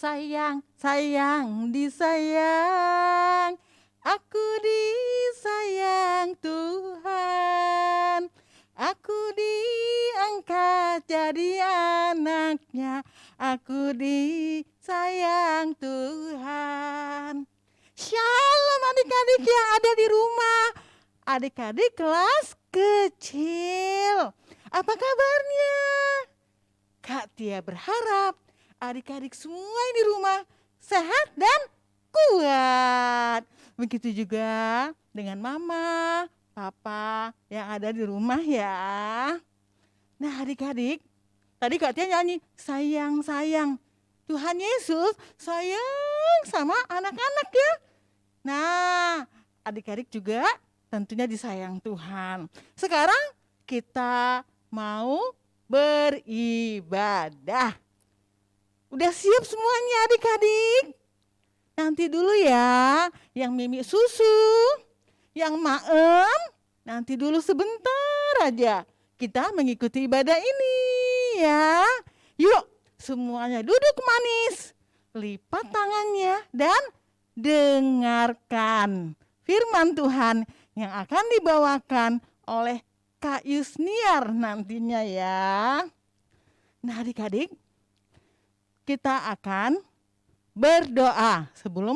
Sayang, sayang, disayang. Aku disayang Tuhan. Aku diangkat jadi anaknya. Aku disayang Tuhan. Shalom adik-adik yang ada di rumah. Adik-adik kelas kecil. Apa kabarnya? Kak Tia berharap adik-adik semua di rumah sehat dan kuat. Begitu juga dengan mama, papa yang ada di rumah ya. Nah adik-adik, tadi Kak Tia nyanyi, sayang, sayang. Tuhan Yesus sayang sama anak-anak ya. Nah, adik-adik juga tentunya disayang Tuhan. Sekarang kita mau beribadah. Udah siap semuanya adik-adik? Nanti dulu ya, yang Mimi susu, yang Maem, nanti dulu sebentar aja. Kita mengikuti ibadah ini ya. Yuk, semuanya duduk manis. Lipat tangannya dan dengarkan firman Tuhan yang akan dibawakan oleh Kak Yusniar nantinya ya. Nah adik-adik, kita akan berdoa sebelum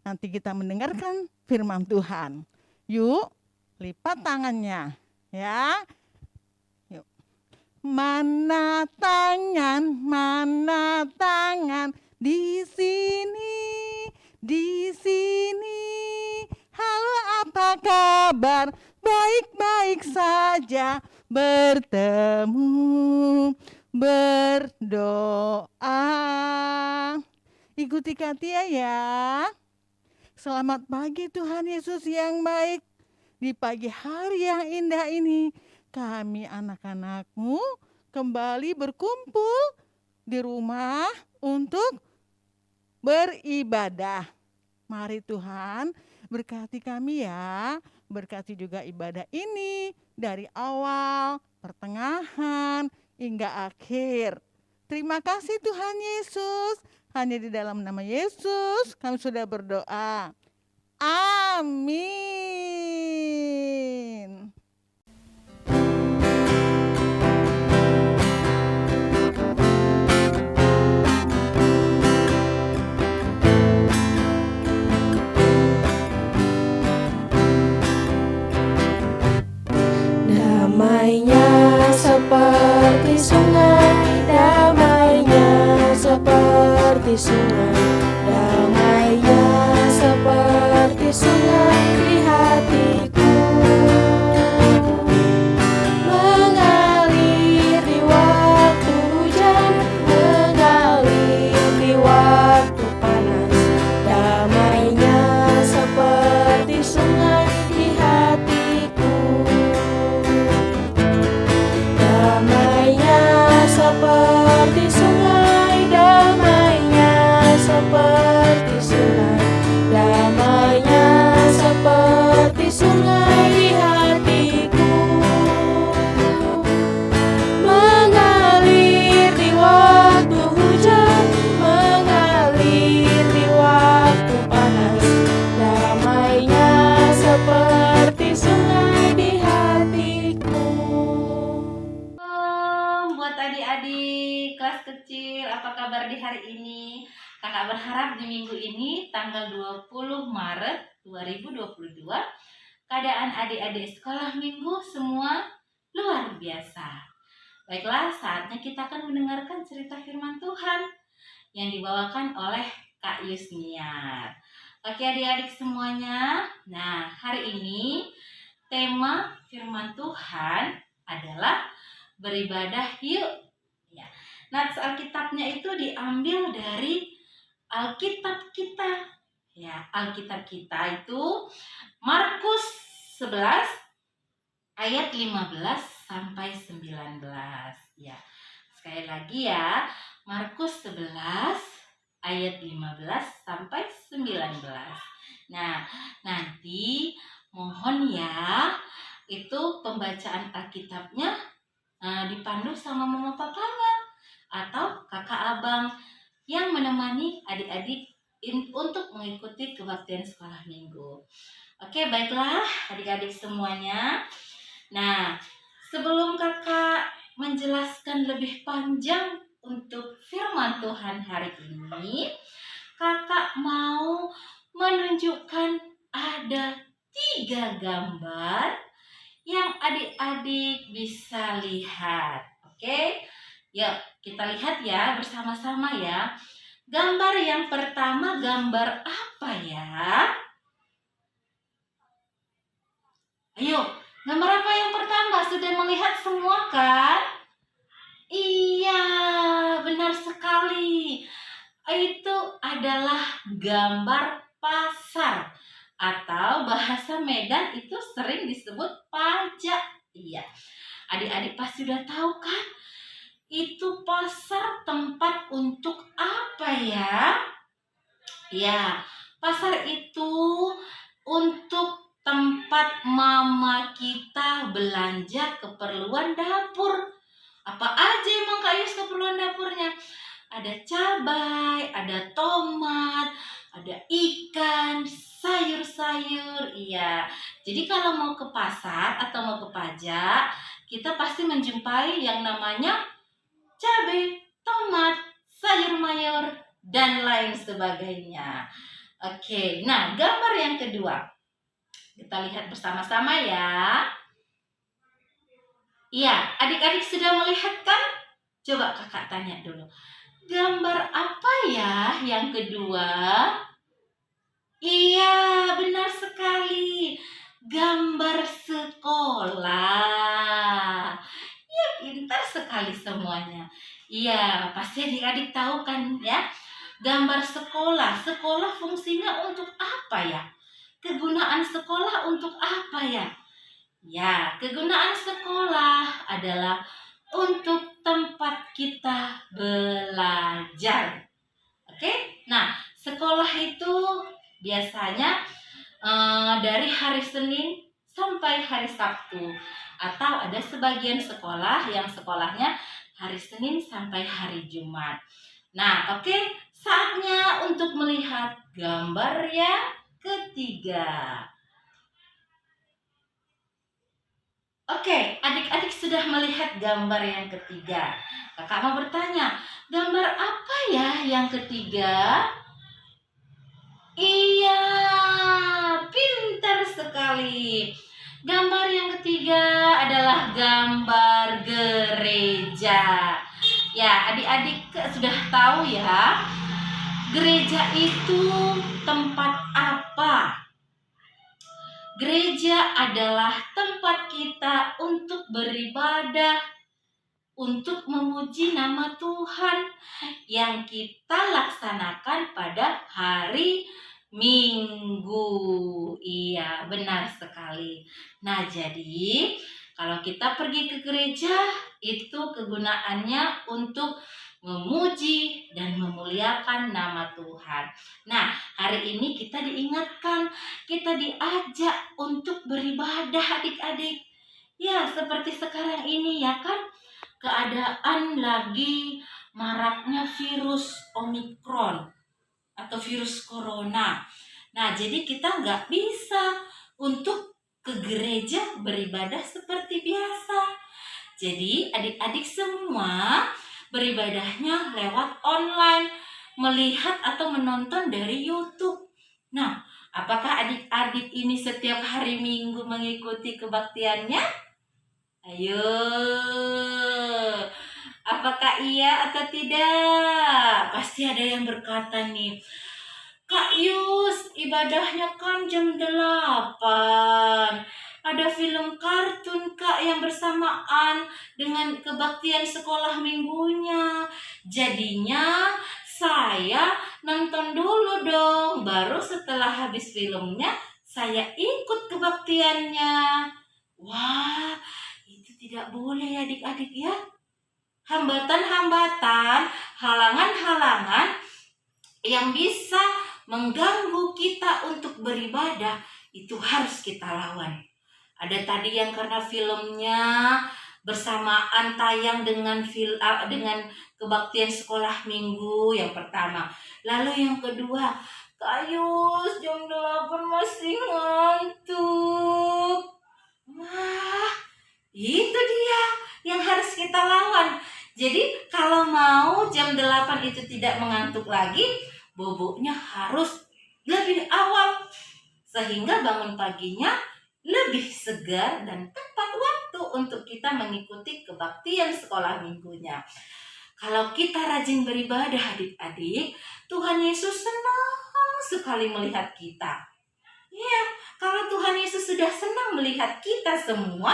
nanti kita mendengarkan firman Tuhan. Yuk, lipat tangannya ya. Yuk. Mana tangan di sini, di sini. Halo, apa kabar? Baik-baik saja, bertemu, berdoa. Ikuti Katia ya. Selamat pagi Tuhan Yesus yang baik. Di pagi hari yang indah ini, kami anak-anak-Mu kembali berkumpul di rumah untuk beribadah. Mari Tuhan berkati kami ya. Berkati juga ibadah ini dari awal, pertengahan, hingga akhir. Terima kasih Tuhan Yesus. Hanya di dalam nama Yesus kami sudah berdoa. Amin. Damainya seperti sungai, damainya seperti sungai, damainya seperti sungai di hatiku, mengalir di waktu hujan, mengalir di waktu panas, damainya seperti sungai di hatiku. Damainya seperti sungai, damainya seperti sungai, damainya seperti sungai di hatiku, mengalir di waktu hujan, mengalir di waktu panas, damainya seperti sungai di hatiku. Buat adik-adik kelas kecil, apa kabar di hari ini? Kakak berharap di minggu ini tanggal 20 Maret 2022 keadaan adik-adik sekolah minggu semua luar biasa. Baiklah, saatnya kita akan mendengarkan cerita firman Tuhan yang dibawakan oleh Kak Yusniar. Oke adik-adik semuanya, nah hari ini tema firman Tuhan adalah beribadah yuk. Ya. Nats Alkitabnya itu diambil dari Alkitab kita. Ya, Alkitab kita itu Markus 11 ayat 15 sampai 19. Ya. Sekali lagi ya, Markus 11 ayat 15 sampai 19. Nah, nanti mohon ya, itu pembacaan Alkitabnya dipandu sama mama papanya atau kakak abang yang menemani adik-adik untuk mengikuti kebaktian sekolah minggu. Oke, baiklah adik-adik semuanya. Nah, sebelum kakak menjelaskan lebih panjang untuk firman Tuhan hari ini, kakak mau menunjukkan ada 3 gambar yang adik-adik bisa lihat. Oke, yuk kita lihat ya bersama-sama ya. Gambar yang pertama gambar apa ya? Ayo, gambar apa yang pertama? Sudah melihat semua kan? Iya, benar sekali. Itu adalah gambar pasar atau bahasa Medan itu sering disebut pajak. Iya, adik-adik pasti sudah tahu kan? Itu pasar tempat untuk apa ya? Ya, pasar itu untuk tempat mama kita belanja keperluan dapur. Apa aja emang Kak Yus keperluan dapurnya? Ada cabai, ada tomat, ada ikan, sayur-sayur. Iya. Jadi kalau mau ke pasar atau mau ke pajak, kita pasti menjumpai yang namanya cabai, tomat, sayur mayur, dan lain sebagainya. Oke, nah gambar yang kedua. Kita lihat bersama-sama ya. Iya, adik-adik sudah melihat kan? Coba kakak tanya dulu. Gambar apa ya yang kedua? Iya, benar sekali. Gambar sekolah. Ya, pintar sekali semuanya. Iya, pasti adik-adik tahu kan ya? Gambar sekolah. Sekolah fungsinya untuk apa ya? Kegunaan sekolah untuk apa ya? Ya, kegunaan sekolah adalah untuk tempat kita belajar. Oke? Nah, sekolah itu biasanya dari hari Senin sampai hari Sabtu. Atau ada sebagian sekolah yang sekolahnya hari Senin sampai hari Jumat. Nah, oke, saatnya untuk melihat gambar yang ketiga. Oke, adik-adik sudah melihat gambar yang ketiga. Kakak mau bertanya, gambar apa ya yang ketiga? Iya, pintar sekali. Gambar yang ketiga adalah gambar gereja. Ya, adik-adik sudah tahu ya, gereja itu tempat apa? Gereja adalah tempat kita untuk beribadah, untuk memuji nama Tuhan yang kita laksanakan pada hari Minggu. Iya, benar sekali. Nah, jadi kalau kita pergi ke gereja, itu kegunaannya untuk memuji dan memuliakan nama Tuhan. Nah, hari ini kita diingatkan, kita diajak untuk beribadah adik-adik. Ya, seperti sekarang ini ya kan, keadaan lagi maraknya virus Omikron atau virus Corona. Nah, jadi kita nggak bisa untuk ke gereja beribadah seperti biasa. Jadi adik-adik semua beribadahnya lewat online, melihat atau menonton dari YouTube. Nah, apakah adik-adik ini setiap hari Minggu mengikuti kebaktiannya? Ayo, apakah iya atau tidak? Pasti ada yang berkata nih, Kak Yus, ibadahnya kan jam 8. Ada film kartun Kak yang bersamaan dengan kebaktian sekolah minggunya. Jadinya saya nonton dulu dong, baru setelah habis filmnya saya ikut kebaktiannya. Wah, itu tidak boleh adik-adik ya. Hambatan-hambatan, halangan-halangan yang bisa mengganggu kita untuk beribadah itu harus kita lawan. Ada tadi yang karena filmnya bersamaan tayang dengan dengan kebaktian sekolah minggu yang pertama. Lalu yang kedua, Kak Yus jam 8 masih ngantuk. Wah, itu dia yang harus kita lawan. Jadi kalau mau jam 8 itu tidak mengantuk lagi, boboknya harus lebih awal sehingga bangun paginya lebih segar dan tepat waktu untuk kita mengikuti kebaktian sekolah minggunya. Kalau kita rajin beribadah adik-adik, Tuhan Yesus senang sekali melihat kita. Ya, kalau Tuhan Yesus sudah senang melihat kita semua,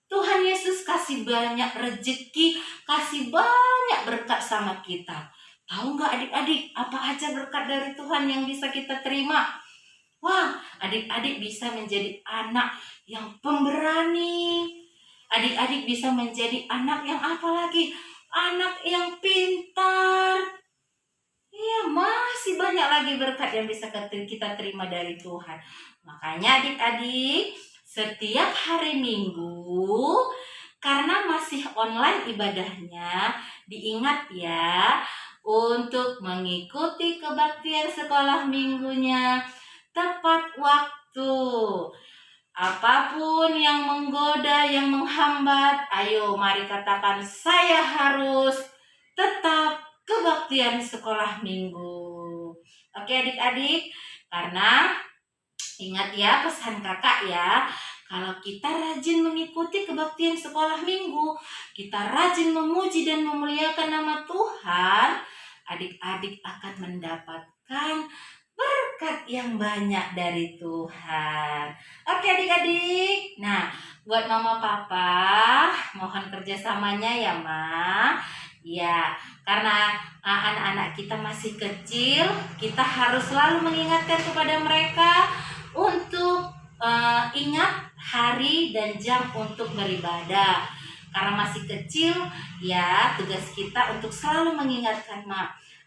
Tuhan Yesus kasih banyak rezeki, kasih banyak berkat sama kita. Tahu nggak adik-adik, apa aja berkat dari Tuhan yang bisa kita terima? Wah, adik-adik bisa menjadi anak yang pemberani. Adik-adik bisa menjadi anak yang apa lagi? Anak yang pintar. Iya, masih banyak lagi berkat yang bisa kita terima dari Tuhan. Makanya adik-adik, setiap hari Minggu, karena masih online ibadahnya, diingat ya, untuk mengikuti kebaktian sekolah minggunya tepat waktu. Apapun yang menggoda, yang menghambat, ayo mari katakan, saya harus tetap kebaktian sekolah minggu. Oke adik-adik, karena ingat ya pesan kakak ya, kalau kita rajin mengikuti kebaktian sekolah minggu, kita rajin memuji dan memuliakan nama Tuhan, adik-adik akan mendapatkan berkat yang banyak dari Tuhan. Oke adik-adik, nah buat mama papa mohon kerjasamanya ya ma. Ya, karena anak-anak kita masih kecil, kita harus selalu mengingatkan kepada mereka untuk ingat hari dan jam untuk beribadah. Karena masih kecil, ya tugas kita untuk selalu mengingatkan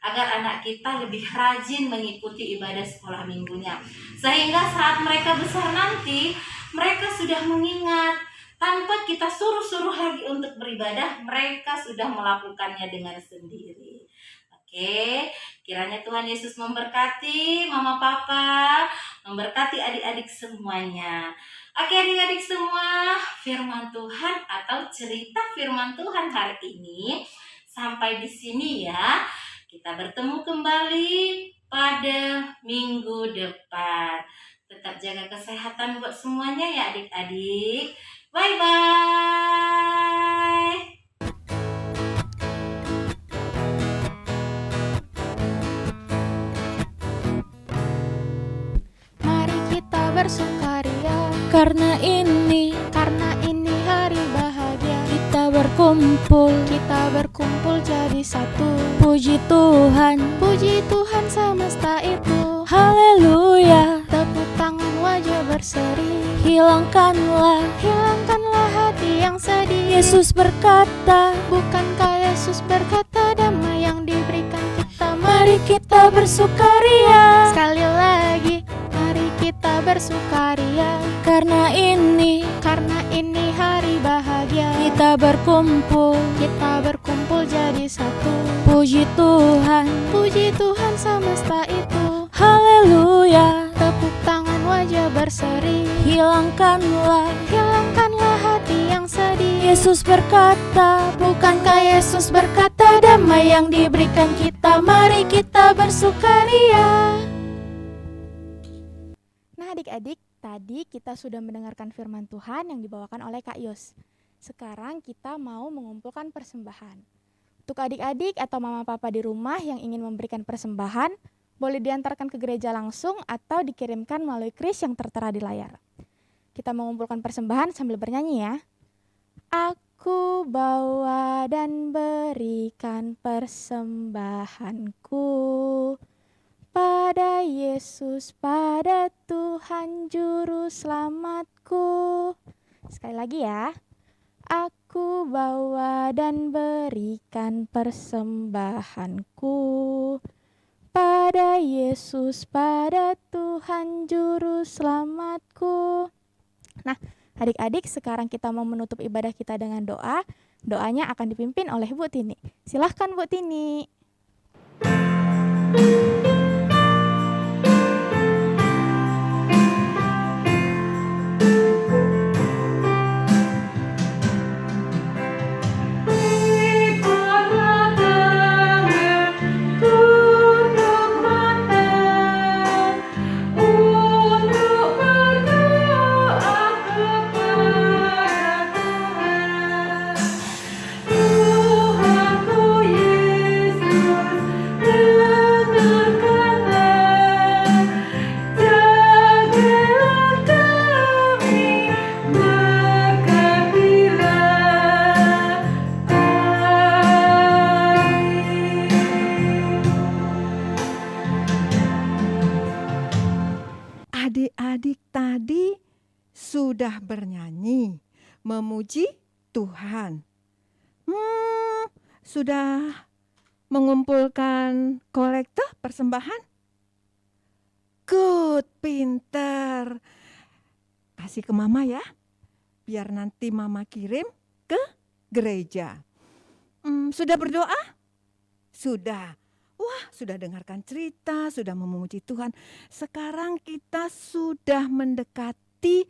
agar anak kita lebih rajin mengikuti ibadah sekolah minggunya. Sehingga saat mereka besar nanti, mereka sudah mengingat. Tanpa kita suruh-suruh lagi untuk beribadah, mereka sudah melakukannya dengan sendiri. Oke, kiranya Tuhan Yesus memberkati mama papa, memberkati adik-adik semuanya. Oke adik-adik semua, firman Tuhan atau cerita firman Tuhan hari ini sampai di sini ya. Kita bertemu kembali pada minggu depan. Tetap jaga kesehatan buat semuanya ya adik-adik. Bye-bye. Mari kita bersukaria karena ini hari bahagia. Kita berkumpul jadi satu. Puji Tuhan semesta itu. Haleluya. Tepuk tangan wajah berseri. Hilangkanlah hati yang sedih. Yesus berkata, bukankah Yesus berkata damai yang diberikan kita? Mari kita bersukaria. Sekali lagi, mari kita bersukaria karena ini hari bahagia. Kita berkumpul jadi satu. Puji Tuhan semesta itu. Haleluya. Tepuk tangan wajah berseri. Hilangkanlah hati yang sedih. Yesus berkata, bukankah Yesus berkata damai yang diberikan kita? Mari kita bersukaria. Nah adik-adik, tadi kita sudah mendengarkan firman Tuhan yang dibawakan oleh Kak Yus. Sekarang kita mau mengumpulkan persembahan. Untuk adik-adik atau mama papa di rumah yang ingin memberikan persembahan, boleh diantarkan ke gereja langsung atau dikirimkan melalui kris yang tertera di layar. Kita mengumpulkan persembahan sambil bernyanyi ya. Aku bawa dan berikan persembahanku pada Yesus, pada Tuhan Juru Selamatku. Sekali lagi ya. Aku bawa dan berikan persembahanku pada Yesus, pada Tuhan Juru Selamatku. Nah, Adik-adik, sekarang kita mau menutup ibadah kita dengan doa. Doanya akan dipimpin oleh Bu Tini. Silahkan Bu Tini. Adik-adik tadi sudah bernyanyi, memuji Tuhan. Sudah mengumpulkan kolekte persembahan? Good, pinter. Kasih ke mama ya, biar nanti mama kirim ke gereja. Sudah berdoa? Sudah. Wah, sudah dengarkan cerita, sudah memuji Tuhan. Sekarang kita sudah mendekati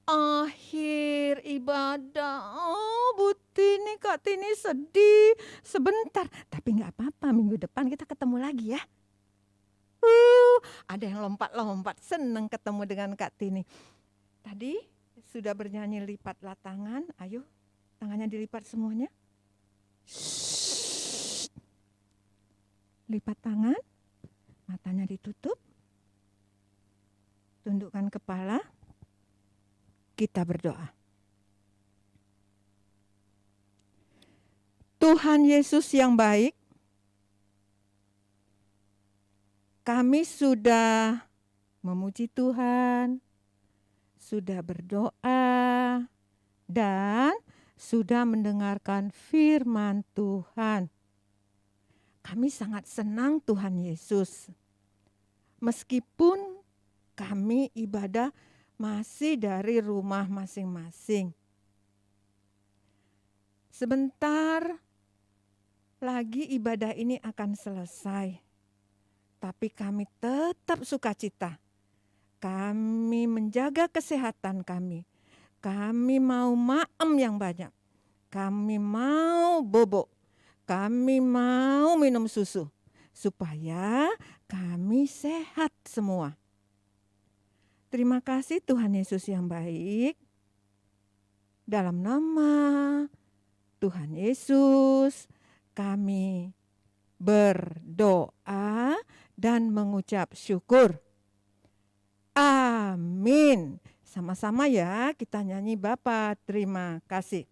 akhir ibadah. Oh, Bu Tini, Kak Tini sedih sebentar. Tapi nggak apa-apa, minggu depan kita ketemu lagi ya. Ada yang lompat-lompat, seneng ketemu dengan Kak Tini. Tadi sudah bernyanyi lipatlah tangan. Ayo, tangannya dilipat semuanya. Lipat tangan, matanya ditutup, tundukkan kepala, kita berdoa. Tuhan Yesus yang baik, kami sudah memuji Tuhan, sudah berdoa, dan sudah mendengarkan firman Tuhan. Kami sangat senang Tuhan Yesus. Meskipun kami ibadah masih dari rumah masing-masing. Sebentar lagi ibadah ini akan selesai. Tapi kami tetap sukacita. Kami menjaga kesehatan kami. Kami mau maem yang banyak. Kami mau bobo. Kami mau minum susu supaya kami sehat semua. Terima kasih Tuhan Yesus yang baik. Dalam nama Tuhan Yesus kami berdoa dan mengucap syukur. Amin. Sama-sama ya kita nyanyi Bapa terima kasih.